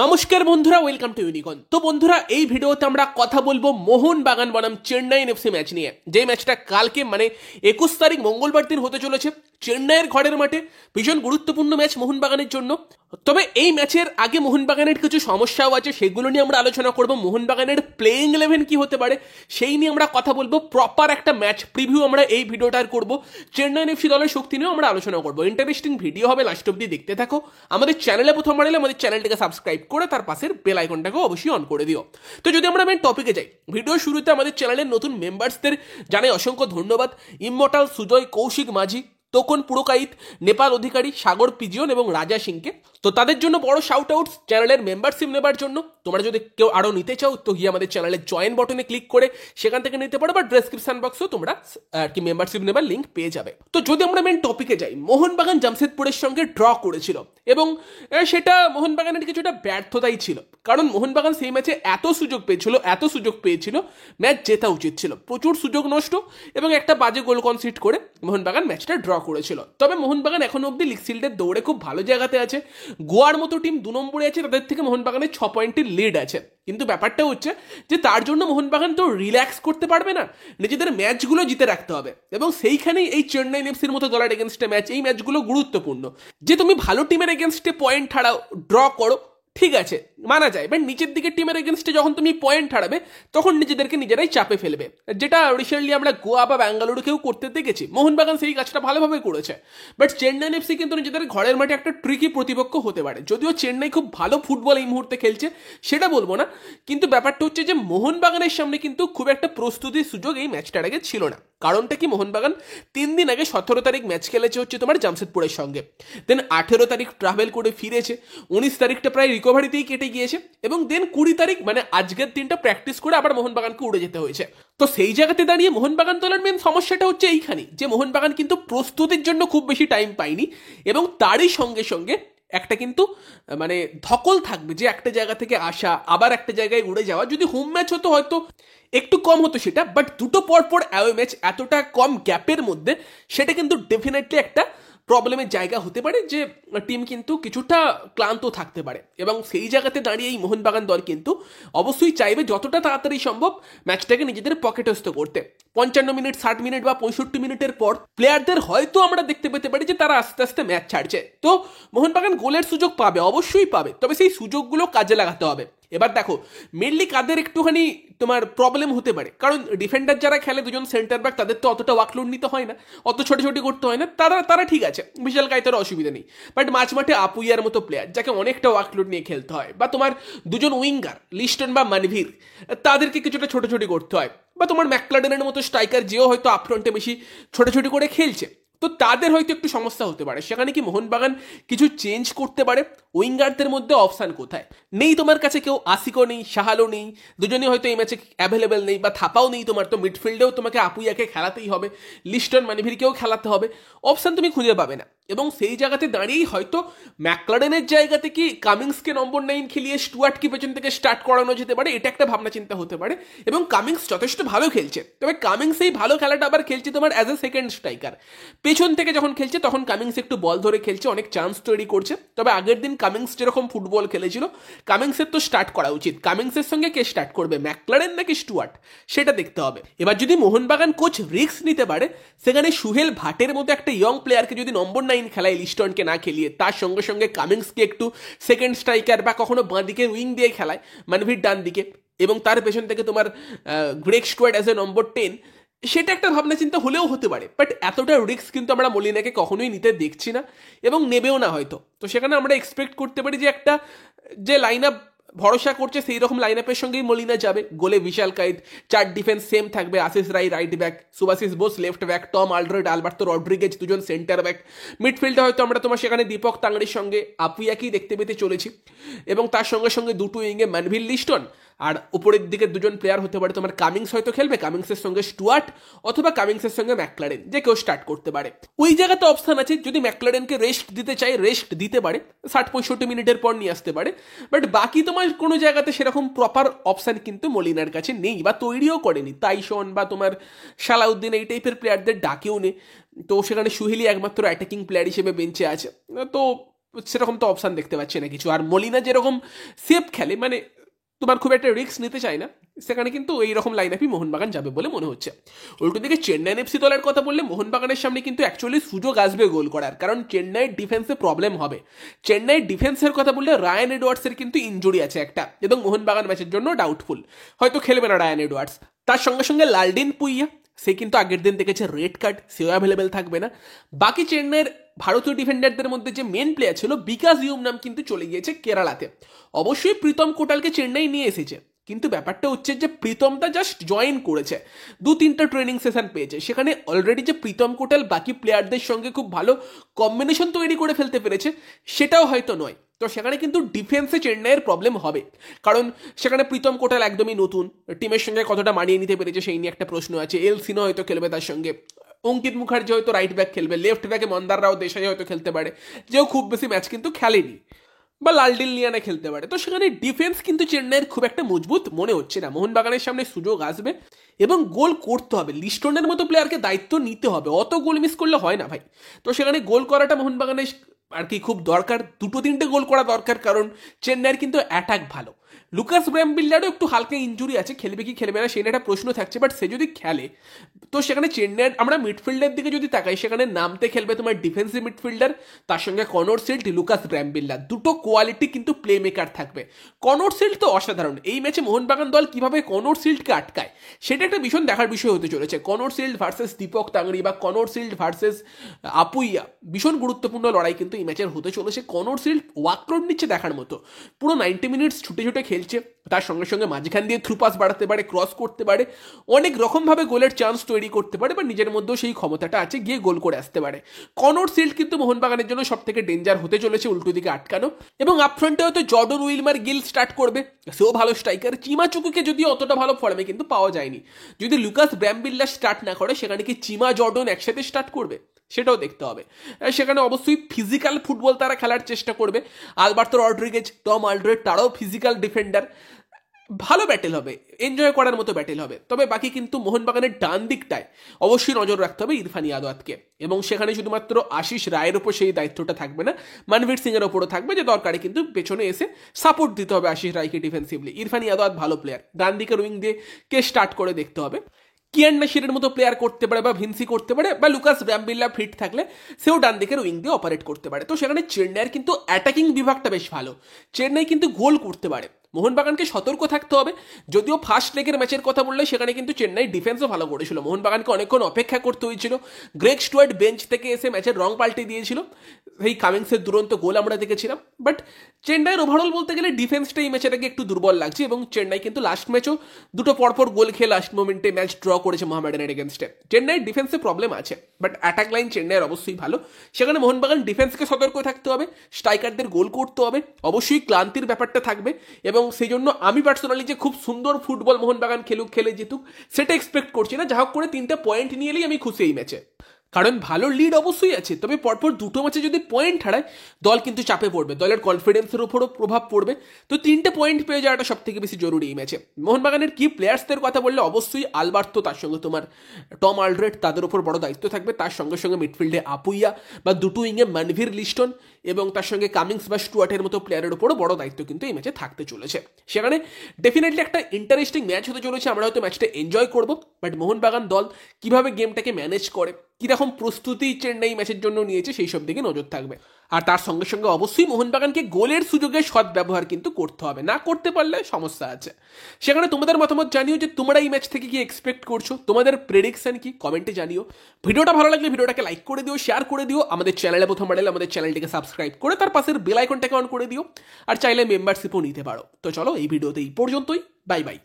নমস্কার বন্ধুরা, welcome to ইউনিকন। তো বন্ধুরা, এই ভিডিওতে আমরা কথা বলবো মোহনবাগান বনাম চেন্নাই এফসি ম্যাচ নিয়ে, যে ম্যাচটা কালকে মানে 21 তারিখ মঙ্গলবার দিন হতে চলেছে চেন্নাইয়ের ঘরের মাঠে। ভীষণ গুরুত্বপূর্ণ ম্যাচ মোহনবাগানের জন্য। তবে এই ম্যাচের আগে মোহনবাগানের কিছু সমস্যাও আছে, সেগুলো নিয়ে আমরা আলোচনা করব। মোহনবাগানের প্লেইং 11 কি হতে পারে সেই নিয়ে আমরা কথা বলবো। প্রপার একটা ম্যাচ প্রিভিউ আমরা এই ভিডিওটার করব। চেন্নাই এফসি দলের শক্তি নিয়েও আমরা আলোচনা করব। ইন্টারেস্টিং ভিডিও হবে, লাস্ট অব্দি দেখতে থাকো। আমাদের চ্যানেলে প্রথমবার এলে আমাদের চ্যানেলটাকে সাবস্ক্রাইব করে তার পাশের বেল আইকনটাকে অবশ্যই অন করে দিও। তো যদি আমরা মেন টপিকে যাই, ভিডিও শুরুতে আমাদের চ্যানেলের নতুন মেম্বার্সদের জানাই অসংখ্য ধন্যবাদ। ইমমর্টাল, সুজয়, কৌশিক মাঝি, তোকন পুরকাইত, নেপাল অধিকারী, সাগর পিজিয়ন এবং রাজা সিংকে। তো তাদের জন্য বড় শাউট আউট চ্যানেলের মেম্বারশিপ নেবার জন্য। তোমরা যদি কেউ আরও নিতে চাও তো গিয়ে আমাদের চ্যানেলের জয়েন বটনে ক্লিক করে সেখান থেকে নিতে পারো, বা ডেসক্রিপশন বক্সেও তোমরা আর কি মেম্বারশিপ নেবার লিঙ্ক পেয়ে যাবে। তো যদি আমরা মেন টপিকে যাই, মোহনবাগান জামশেদপুরের সঙ্গে ড্র করেছিল এবং সেটা মোহনবাগানের কিছুটা ব্যর্থতাই ছিল। কারণ মোহনবাগান সেই ম্যাচে এত সুযোগ পেয়েছিল, ম্যাচ জেতা উচিত ছিল। প্রচুর সুযোগ নষ্ট এবং একটা বাজে গোল কনসিড করে মোহনবাগান ম্যাচটা ড্র করেছিল। তবে মোহনবাগান এখনো অব্দি লিগ শিল্ডের দৌড়ে খুব ভালো জায়গাতে আছে। গোয়ার মতো টিম 2 নম্বরে আছে, তাদের থেকে মোহনবাগানের 6 পয়েন্টের লিড আছে। কিন্তু ব্যাপারটা হচ্ছে যে তার জন্য মোহনবাগান তো রিল্যাক্স করতে পারবে না, নিজেদের ম্যাচগুলো জিতে রাখতে হবে। এবং সেইখানেই এই চেন্নাই এফসির মতো দলের এগেনস্টে ম্যাচ, এই ম্যাচগুলো গুরুত্বপূর্ণ। যে তুমি ভালো টিমের এগেনস্টে পয়েন্ট হারাও, ড্র করো, ঠিক আছে, মানা যায়। বাট নিচের দিকের টিমের এগেনস্টে যখন তুমি পয়েন্ট হারাবে তখন নিজেদেরকে নিজেরাই চাপে ফেলবে, যেটা রিসেন্টলি আমরা গোয়া বা ব্যাঙ্গালুরুকেও করতে দেখেছি। মোহনবাগান সেই কাজটা ভালোভাবে করেছে। বাট চেন্নাই এফসি কিন্তু নিজেদের ঘরের মাঠে একটা ট্রিকি প্রতিপক্ষ হতে পারে। যদিও চেন্নাই খুব ভালো ফুটবল এই মুহূর্তে খেলছে, সেটা বলবো না, কিন্তু ব্যাপারটা হচ্ছে যে মোহনবাগানের সামনে কিন্তু খুব একটা প্রস্তুতির সুযোগ এই ম্যাচটার আগে ছিল না। কারণটা কি, মোহনবাগান 3 দিন আগে 17 তারিখ ম্যাচ খেলেছে হচ্ছে তোমার জামশেদপুরের সঙ্গে। দেন 18 তারিখ ট্রাভেল করে ফিরেছে, 19 তারিখটা প্রায় রিকভারিতেই কেটে গিয়েছে, এবং দেন 20 তারিখ মানে আজকের দিনটা প্র্যাকটিস করে আবার মোহনবাগানকে উড়ে যেতে হয়েছে। তো সেই জায়গাতে দাঁড়িয়ে মোহনবাগান দলের মেন সমস্যাটা হচ্ছে এইখানে, যে মোহনবাগান কিন্তু প্রস্তুতির জন্য খুব বেশি টাইম পায়নি, এবং তারই সঙ্গে সঙ্গে একটা কিন্তু মানে ধকল থাকবে, যে একটা জায়গা থেকে আসা আবার একটা জায়গায় উড়ে যাওয়া। যদি হোম ম্যাচ হতো হয়তো একটু কম হতো সেটা, বাট দুটো পরপর অ্যাওয়ে ম্যাচ এতটা কম গ্যাপের মধ্যে, সেটা কিন্তু ডেফিনেটলি একটা প্রবলেমের জায়গা হতে পারে, যে টিম কিন্তু কিছুটা ক্লান্ত থাকতে পারে। এবং সেই জায়গাতে দাঁড়িয়ে এই মোহনবাগান দল কিন্তু অবশ্যই চাইবে যতটা তাড়াতাড়ি সম্ভব ম্যাচটাকে নিজেদের পকেটস্থ করতে। 55 মিনিট, 60 মিনিট বা 65 মিনিটের পর প্লেয়ারদের হয়তো আমরা দেখতে পেতে পারি যে তারা আস্তে আস্তে ম্যাচ ছাড়ছে। তো মোহনবাগান গোলের সুযোগ পাবে, অবশ্যই পাবে, তবে সেই সুযোগগুলো কাজে লাগাতে হবে। এবার দেখো মেনলি কাদের একটুখানি তোমার প্রবলেম হতে পারে, কারণ ডিফেন্ডার যারা খেলে, দুজন সেন্টার ব্যাক, তাদের তো অতটা ওয়ার্কলোড নিতে হয় না, অত ছোটাছুটি করতে হয় না, তারা ঠিক আছে, বিশাল কায়তার অসুবিধা নেই। বাট মাঝমাঠে আপুইয়ার মতো প্লেয়ার, যাকে অনেকটা ওয়ার্কলোড নিয়ে খেলতে হয়, বা তোমার দুজন উইঙ্গার লিস্টন বা মানভীর, তাদেরকে কিছুটা ছোটাছুটি করতে হয়, বা তোমার ম্যাকলাডেনের মতো স্ট্রাইকার, যেও হয়তো আপফ্রন্টে বেশি ছোটাছুটি করে খেলছে, তো তাদের হয়তো একটু সমস্যা হতে পারে। সেখানে কি মোহনবাগান কিছু চেঞ্জ করতে পারে? উইঙ্গারদের মধ্যে অপশান কোথায়? নেই তোমার কাছে কেউ, আসিকও নেই, সাহালও নেই, দুজনেই হয়তো এই ম্যাচে অ্যাভেলেবেল নেই, বা থাপাও নেই তোমার। তো মিডফিল্ডেও তোমাকে আপুইয়াকে খেলাতেই হবে, লিস্টন মানভীরকেও খেলাতে হবে, অপশান তুমি খুঁজে পাবে না। এবং সেই জায়গাতে দাঁড়িয়েই হয়তো ম্যাকলারেনের জায়গাতে কি কামিংসকে নম্বর 9 খেলিয়ে স্টুয়ার্টকে পেছন থেকে স্টার্ট করানো যেতে পারে, এটা একটা ভাবনা চিন্তা হতে পারে। এবং কামিংস যথেষ্ট ভালো খেলছে, তবে কামিংস এই ভালো খেলাটা আবার খেলছে তোমার অ্যাজ এ সেকেন্ড স্ট্রাইকার। পেছন থেকে যখন খেলছে তখন কামিংস একটু বল ধরে খেলছে, অনেক চান্স তৈরি করছে। তবে আগের দিন কামিংস যেরকম ফুটবল খেলেছিল, কামিংসের তো স্টার্ট করা উচিত। কামিংসের সঙ্গে কে স্টার্ট করবে, ম্যাকলারেন নাকি স্টুয়ার্ট, সেটা দেখতে হবে। এবার যদি মোহনবাগান কোচ রিস্ক নিতে পারে, সেখানে সুহেল ভাটের মতো একটা ইয়ং প্লেয়ারকে যদি নম্বর 9 খেলায়, লিস্টনকে না খেলিয়ে, তার সঙ্গে সঙ্গে কামিংসকে একটু সেকেন্ড স্ট্রাইকার বা কখনো বাঁ দিকে উইং দিয়ে খেলায়, মানভীর ডান দিকে, এবং তার পেছন থেকে তোমার গ্রেগ স্টুয়ার্ট অ্যাজ এ নম্বর 10, সেটা একটা ভাবনা চিন্তা হলেও হতে পারে। বাট এতটা রিস্ক কিন্তু আমরা মলিনাকে কখনোই নিতে দেখছি না, এবং নেবেও না হয়তো। তো সেখানে আমরা এক্সপেক্ট করতে পারি যে একটা যে লাইন আপ ভরসা করছে সেই রকম লাইন আপের সঙ্গেই মলিনা যাবে। গোলে বিশাল কাইত, 4 ডিফেন্স সেম থাকবে, Ashish Rai right back, Subhasish Bose left back, Tom Aldred, Alberto Rodriguez দুজন সেন্টার ব্যাক। মিডফিল্ডে হয়তো আমরা তোমার সেখানে দীপক তাংড়ির সঙ্গে আপুইয়াকেই দেখতে পেতে চলেছি, এবং তার সঙ্গে সঙ্গে দুটো উইংয়ে ম্যানভিল, লিস্টন, আর উপরের দিকে দুজন প্লেয়ার হতে পারে তোমার কামিংস হয়তো খেলবে, কামিংসের সঙ্গে স্টুয়ার্ট অথবা কামিংসের সঙ্গে ম্যাকলারেন, যে কেউ স্টার্ট করতে পারে। ওই জায়গাতে অপশান আছে, যদি ম্যাকলারেনকে রেস্ট দিতে চাই রেস্ট দিতে পারে, 60-65 মিনিটের পর নিয়ে আসতে পারে। বাট বাকি তোমার কোনো জায়গাতে সেরকম প্রপার অপশান কিন্তু মলিনার কাছে নেই, বা তৈরিও করেনি। তাইশন বা তোমার সালাউদ্দিন এই টাইপের প্লেয়ারদের ডাকেও নেই। তো সেখানে সুহেলি একমাত্র অ্যাটাকিং প্লেয়ার হিসেবে বেঞ্চে আছে। তো সেরকম তো অপশান দেখতে পাচ্ছি না কিছু। আর মলিনা যেরকম সেফ খেলে, মানে তোমার খুব একটা রিস্ক নিতে চায় না, সেখানে কিন্তু এইরকম লাইন আপই মোহনবাগান যাবে বলে মনে হচ্ছে। উল্টো দিকে চেন্নাই এফসি দলের কথা বললে মোহনবাগানের সামনে কিন্তু অ্যাকচুয়ালি সুযোগ আসবে গোল করার, কারণ চেন্নাইয়ের ডিফেন্সে প্রবলেম হবে। চেন্নাইয়ের ডিফেন্সের কথা বললে রায়ান এডওয়ার্ডসের কিন্তু ইনজুরি আছে একটা, এবং মোহনবাগান ম্যাচের জন্য ডাউটফুল, হয়তো খেলবে না রায়ান এডওয়ার্ডস। তার সঙ্গে সঙ্গে লালডিন পুইয়া, সে কিন্তু আগের দিন দেখেছে রেড কার্ড, সেও অ্যাভেলেবেল থাকবে না। বাকি চেন্নাইয়ের ভারতীয় ডিফেন্ডারদের মধ্যে যে মেন প্লেয়ার ছিল বিকাশ ইউম নাম কিন্তু চলে গিয়েছে কেরালাতে। অবশ্যই প্রীতম কোটালকে চেন্নাই নিয়ে এসেছে, কিন্তু ব্যাপারটা হচ্ছে যে প্রীতমটা জাস্ট জয়েন করেছে, 2-3টা ট্রেনিং সেশন পেয়েছে, সেখানে অলরেডি যে প্রীতম কোটাল বাকি প্লেয়ারদের সঙ্গে খুব ভালো কম্বিনেশন তৈরি করে ফেলতে পেরেছে সেটাও হয়তো নয়। তো সেখানে কিন্তু ডিফেন্সে চেন্নাইয়ের প্রবলেম হবে, কারণ সেখানে প্রীতম কোটাল একদমই নতুন, টিমের সঙ্গে কতটা মানিয়ে নিতে পেরেছে সেই নিয়ে একটা প্রশ্ন আছে। এল সিনো হয়তো খেলবে তার সঙ্গে, অঙ্কিত মুখার্জি হয়তো রাইট ব্যাক খেলবে, লেফট ব্যাকে মন্দার রাও দেশাই হয়তো খেলতে পারে, যেও খুব বেশি ম্যাচ কিন্তু খেলেনি, বা লালডিন লিয়ানা খেলতে পারে। তো সেখানে ডিফেন্স কিন্তু চেন্নাইয়ের খুব একটা মজবুত মনে হচ্ছে না। মোহনবাগানের সামনে সুযোগ আসবে এবং গোল করতে হবে, লিস্টনের মতো প্লেয়ারকে দায়িত্ব নিতে হবে, অত গোল মিস করলে হয় না ভাই। তো সেখানে গোল করাটা মোহনবাগানের আর কি খুব দরকার, 2-3টে গোল করা দরকার, কারণ চেন্নাইয়ের কিন্তু অ্যাটাক ভালো। লুকাস ব্র্যামবিল্লারও একটু হালকা ইনজুরি আছে, খেলবে কি খেলবে না সেই নিয়ে একটা প্রশ্ন থাকছে, বাট সে যদি খেলে তো সেখানে চেন্নাইয়ের আমরা মিডফিল্ডের দিকে যদি তাকাই, সেখানে নামতে খেলবে তোমার ডিফেন্সিভ মিডফিল্ডার, তার সঙ্গে কনর সিল্ড, লুকাস ব্র্যামবিল্লা, দুটো কোয়ালিটি কিন্তু প্লে মেকার থাকবে। কনর সিল্ড তো অসাধারণ, এই ম্যাচে মোহনবাগান দল কিভাবে কনর সিল্ডকে আটকায় সেটা একটা ভীষণ দেখার বিষয় হতে চলেছে। Connor Shields versus Deepak Tangri বা কনর সিল্ড ভার্সেস আপুইয়া, ভীষণ গুরুত্বপূর্ণ লড়াই কিন্তু এই ম্যাচের হতে চলেছে। কনর সিল্ড ওয়ার্কলোড নিচ্ছে দেখার মতো, পুরো 90 মিনিটস ছুটে ছুটে খেলছে, তার সঙ্গে সঙ্গে মাঝখান দিয়ে থ্রু পাস বাড়াতে পারে, ক্রস করতে পারে, অনেক রকমভাবে গোলের চান্স তৈরি করতে পারে, বা নিজের মধ্যেও সেই ক্ষমতাটা আছে, গিয়ে গোল করে আসতে পারে। কনর সিল্ড কিন্তু মোহনবাগানের জন্য সব থেকে ডেঞ্জার হতে চলেছে উল্টো দিকে আটকানো। এবং আপফ্রন্টে হয়তো জর্ডন উইলমার গিল স্টার্ট করবে, সেও ভালো স্ট্রাইকার। চিমাচুকুকে যদিও অতটা ভালো ফর্মে কিন্তু পাওয়া যায়নি, যদি লুকাস ব্র্যামবিল্লা স্টার্ট না করে সেখানে কি চিমা জর্ডন একসাথে স্টার্ট করবে সেটাও দেখতে হবে। সেখানে অবশ্যই ফিজিক্যাল ফুটবল তারা খেলার চেষ্টা করবে। আলবার্তো রড্রিগেজ, টম আলড্রেড, তারাও ফিজিক্যাল ডিফেন্ডার, ভালো ব্যাটেল হবে, এনজয় করার মতো ব্যাটেল হবে। তবে বাকি কিন্তু মোহনবাগানের ডান দিকটায় অবশ্যই নজর রাখতে হবে ইরফান ইয়াদওয়াতকে, এবং সেখানে শুধুমাত্র আশিস রায়ের ওপর সেই দায়িত্বটা থাকবে না, মনভীর সিং এর ওপরও থাকবে, যে দরকারে কিন্তু পেছনে এসে সাপোর্ট দিতে হবে আশিস রায়কে ডিফেন্সিভলি। ইরফান ইয়াদওয়াত ভালো প্লেয়ার, ডান দিকের উইং দিয়ে কে স্টার্ট করে দেখতে হবে। কিয়ান নাসিরের মতো প্লেয়ার করতে পারে, বা ভিনসি করতে পারে, বা লুকাস ব্র্যামবিল্লা ফিট থাকলে সেও ডান দিকের উইং দিয়ে অপারেট করতে পারে। তো সেখানে চেন্নাইয়ের কিন্তু অ্যাটাকিং বিভাগটা বেশ ভালো, চেন্নাই কিন্তু গোল করতে পারে। মোহনবাগানকে সতর্ক থাকতে হবে। যদিও ফার্স্ট লেগের ম্যাচের কথা বললে সেখানে কিন্তু চেন্নাই ডিফেন্সও ভালো করেছিল, মোহনবাগানকে অনেকক্ষণ অপেক্ষা করতে হয়েছিল। গ্রেগ স্টুয়ার্ট বেঞ্চ থেকে এসে ম্যাচের রং পাল্টে দিয়েছিল, সেই কামিংসের দুরন্ত গোল আমরা দেখেছিলাম। বাট চেন্নাইয়ের ওভারঅল বলতে গেলে ডিফেন্সটা এই ম্যাচের আগে একটু দুর্বল লাগছে, এবং চেন্নাই কিন্তু লাস্ট ম্যাচও দুটো পরপর গোল খেয়ে লাস্ট মোমেন্টে ম্যাচ ড্র করেছে মোহামেডানের এগেনস্টে। চেন্নাইয়ের ডিফেন্সে প্রবলেম আছে, বাট অ্যাটাক লাইন চেন্নাইয়ের অবশ্যই ভালো। সেখানে মোহনবাগান ডিফেন্সকে সতর্ক থাকতে হবে, স্ট্রাইকারদের গোল করতে হবে, অবশ্যই ক্লান্তির ব্যাপারটা থাকবে, এবং সেই জন্য আমি পার্সোনালি যে খুব সুন্দর ফুটবল মোহনবাগান খেলুক, খেলে জিতুক সেটা এক্সপেক্ট করছি না। যা হোক করে 3টা পয়েন্ট নিয়ে এলেই আমি খুশি এই ম্যাচে, কারণ ভালো লিড অবশ্যই আছে। তবে পরপর দুটো ম্যাচে যদি পয়েন্ট হারায় দল কিন্তু চাপে পড়বে, দলের কনফিডেন্সের উপরও প্রভাব পড়বে। তো 3টে পয়েন্ট পেয়ে যাওয়াটা সব থেকে বেশি জরুরি এই ম্যাচে। মোহনবাগানের কি প্লেয়ার্সদের কথা বললে অবশ্যই আলবার্তো, তার সঙ্গে তোমার টম আলড্রেড, তাদের উপর বড় দায়িত্ব থাকবে। তার সঙ্গে সঙ্গে মিডফিল্ডে আপুইয়া বা দুটো উইংয়ে মনভীর লিস্টন, এবং তার সঙ্গে কামিংস বা স্টুয়ার্টের মতো প্লেয়ারের উপরও বড় দায়িত্ব কিন্তু এই ম্যাচে থাকতে চলেছে। সেখানে ডেফিনেটলি একটা ইন্টারেস্টিং ম্যাচ হতে চলেছে, আমরা হয়তো ম্যাচটা এনজয় করবো। বাট মোহনবাগান দল কিভাবে গেমটাকে ম্যানেজ করে, কিরকম প্রস্তুতি চেন্নাই ম্যাচের জন্য নিয়েছে সেই সব দিকে নজর থাকবে। আর তার সঙ্গে সঙ্গে অবশ্যই মোহনবাগানকে গোলের সুযোগের সৎ ব্যবহার কিন্তু করতে হবে, না করতে পারলে সমস্যা আছে। সেখানে তোমাদের মতামত জানিও যে তোমরা এই ম্যাচ থেকে কি এক্সপেক্ট করছো, তোমাদের প্রেডিকশন কি কমেন্টে জানিও। ভিডিওটা ভালো লাগলে ভিডিওটাকে লাইক করে দিও, শেয়ার করে দিও। আমাদের চ্যানেলে প্রথম বাড়লে আমাদের চ্যানেলটিকে সাবস্ক্রাইব করে তার পাশের বেল আইকনটাকে অন করে দিও, আর চাইলে মেম্বারশিপও নিতে পারো। তো চলো এই ভিডিওতে এই পর্যন্তই, বাই বাই।